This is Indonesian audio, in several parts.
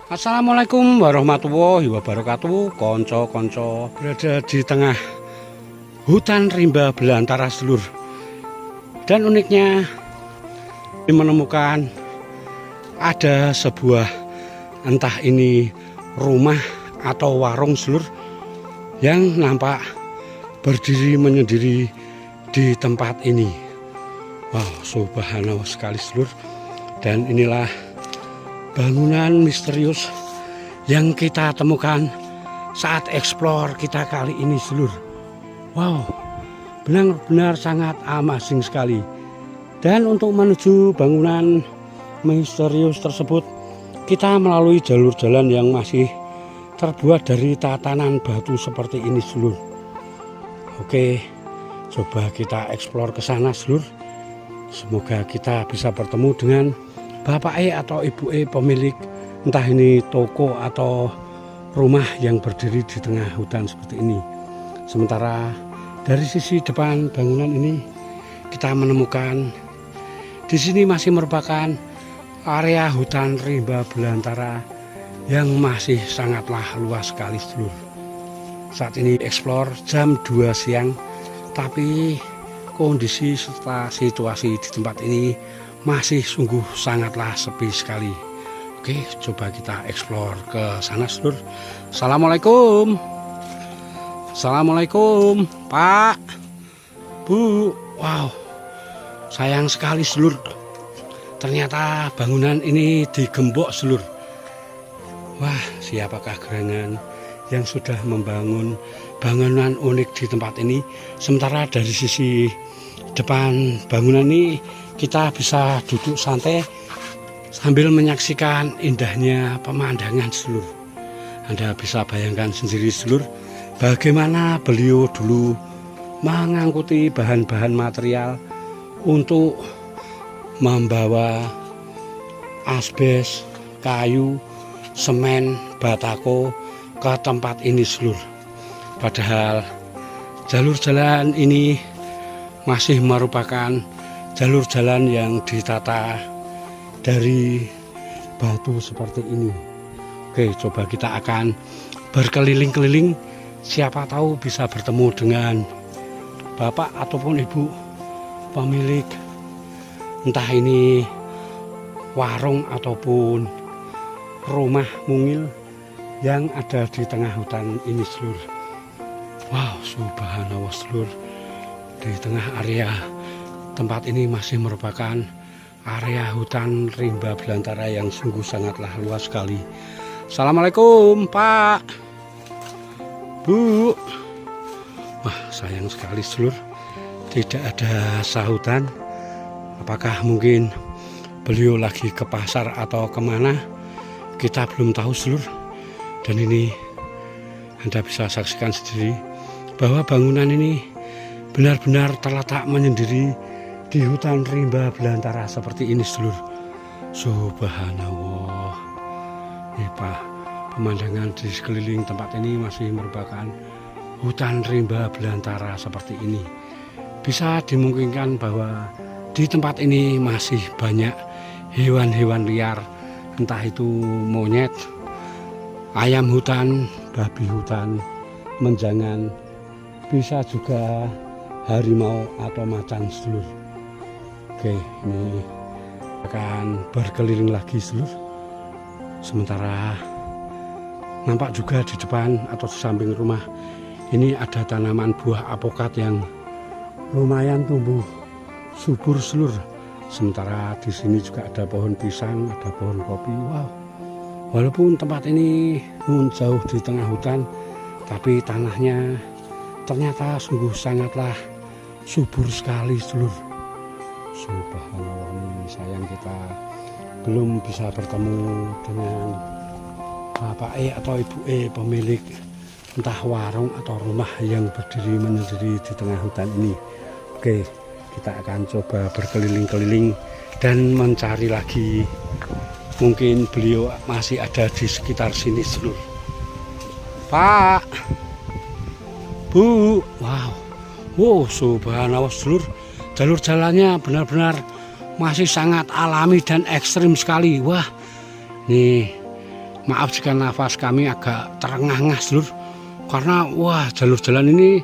Assalamualaikum warahmatullahi wabarakatuh. Konco-konco berada di tengah hutan rimba belantara sedulur. Dan uniknya menemukan ada sebuah entah ini rumah atau warung sedulur yang nampak berdiri menyendiri di tempat ini. Wow, subhanallah sekali sedulur. Dan inilah bangunan misterius yang kita temukan saat eksplor kita kali ini sedulur. Wow, benar-benar sangat amazing sekali. Dan untuk menuju bangunan misterius tersebut, kita melalui jalur jalan yang masih terbuat dari tatanan batu seperti ini sedulur. Oke, coba kita eksplor ke sana sedulur. Semoga kita bisa bertemu dengan Bapak E atau Ibu E pemilik entah ini toko atau rumah yang berdiri di tengah hutan seperti ini. Sementara dari sisi depan bangunan ini kita menemukan di sini masih merupakan area hutan rimba belantara yang masih sangatlah luas sekali sedulur. Saat ini eksplor jam 2 siang, tapi kondisi serta situasi di tempat ini masih sungguh sangatlah sepi sekali. Oke, coba kita eksplor ke sana sedulur. Assalamualaikum. Assalamualaikum Pak, Bu. Wow, sayang sekali sedulur, ternyata bangunan ini digembok sedulur. Wah, siapakah gerangan yang sudah membangun bangunan unik di tempat ini? Sementara dari sisi depan bangunan ini kita bisa duduk santai sambil menyaksikan indahnya pemandangan sedulur. Anda bisa bayangkan sendiri sedulur, bagaimana beliau dulu mengangkuti bahan-bahan material untuk membawa asbes, kayu, semen, batako ke tempat ini sedulur. Padahal jalur jalan ini masih merupakan jalur jalan yang ditata dari batu seperti ini. Oke, coba kita akan berkeliling-keliling. Siapa tahu bisa bertemu dengan Bapak ataupun Ibu pemilik entah ini warung ataupun rumah mungil yang ada di tengah hutan ini sedulur. Wow, subhanallah sedulur. Di tengah area tempat ini masih merupakan area hutan rimba belantara yang sungguh sangatlah luas sekali. Assalamualaikum Pak, Bu. Wah, sayang sekali sedulur, tidak ada sahutan. Apakah mungkin beliau lagi ke pasar atau kemana? Kita belum tahu sedulur. Dan ini Anda bisa saksikan sendiri bahwa bangunan ini benar-benar terletak menyendiri di hutan rimba belantara seperti ini sedulur. Subhanallah. Nih Pak, pemandangan di sekeliling tempat ini masih merupakan hutan rimba belantara seperti ini. Bisa dimungkinkan bahwa di tempat ini masih banyak hewan-hewan liar, entah itu monyet, ayam hutan, babi hutan, menjangan, bisa juga harimau atau macan sedulur. Oke, ini akan berkeliling lagi sedulur. Sementara nampak juga di depan atau di samping rumah ini ada tanaman buah apokat yang lumayan tumbuh subur sedulur. Sementara di sini juga ada pohon pisang, ada pohon kopi. Wow, walaupun tempat ini jauh di tengah hutan, tapi tanahnya ternyata sungguh sangatlah subur sekali sedulur. Subhanallah, ini sayang kita belum bisa bertemu dengan Bapak E atau Ibu E pemilik entah warung atau rumah yang berdiri menyendiri di tengah hutan ini. Oke, kita akan coba berkeliling-keliling dan mencari lagi. Mungkin beliau masih ada di sekitar sini sedulur. Pak, Bu. Wow, wow, subhanallah sedulur, jalur jalannya benar-benar masih sangat alami dan ekstrim sekali. Wah, nih Maaf jika nafas kami agak terengah-engah sedulur, karena wah jalur jalan ini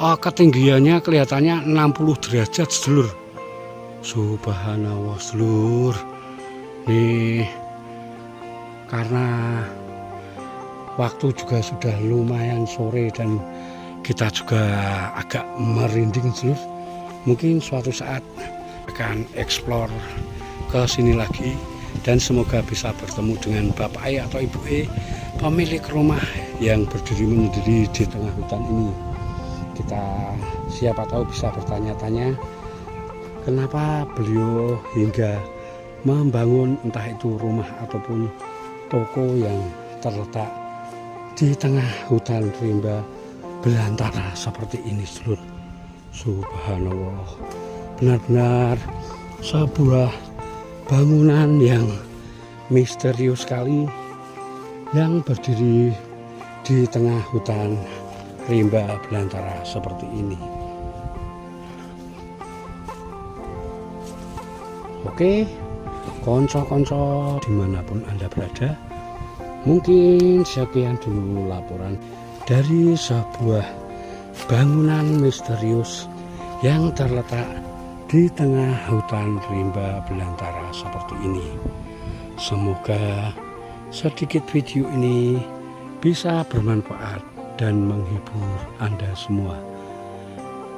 ketinggiannya kelihatannya 60 derajat sedulur. Subhanallah sedulur. Nih karena waktu juga sudah lumayan sore dan kita juga agak merinding sedulur. Mungkin suatu saat akan eksplor ke sini lagi. Dan semoga bisa bertemu dengan Bapak E atau Ibu E, pemilik rumah yang berdiri menyendiri di tengah hutan ini. Kita siapa tahu bisa bertanya-tanya kenapa beliau hingga membangun entah itu rumah ataupun toko yang terletak di tengah hutan rimba belantara seperti ini sedulur. Subhanallah, benar-benar sebuah bangunan yang misterius sekali yang berdiri di tengah hutan rimba belantara seperti ini. Oke, konco-konco dimanapun Anda berada, mungkin sekian dulu laporan dari sebuah bangunan misterius yang terletak di tengah hutan rimba belantara seperti ini. Semoga sedikit video ini bisa bermanfaat dan menghibur Anda semua.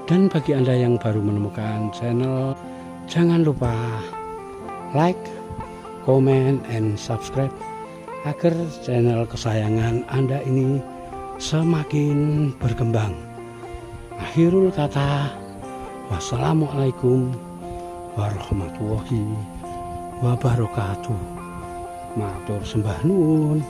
Dan bagi Anda yang baru menemukan channel, jangan lupa like, comment, and subscribe agar channel kesayangan Anda ini semakin berkembang. Akhirul kata, wassalamualaikum warahmatullahi wabarakatuh. Matur sembah nuwun.